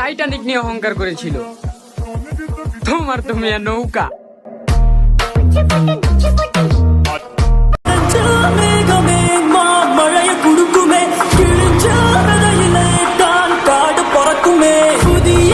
Titanic নিয়ে অহংকার করেছিল, তোমার তো মেয়ে নৌকা। மழைய குடுக்குமே கிழிஞ்ச விதையிலே தான் காடு பறக்குமே புதிய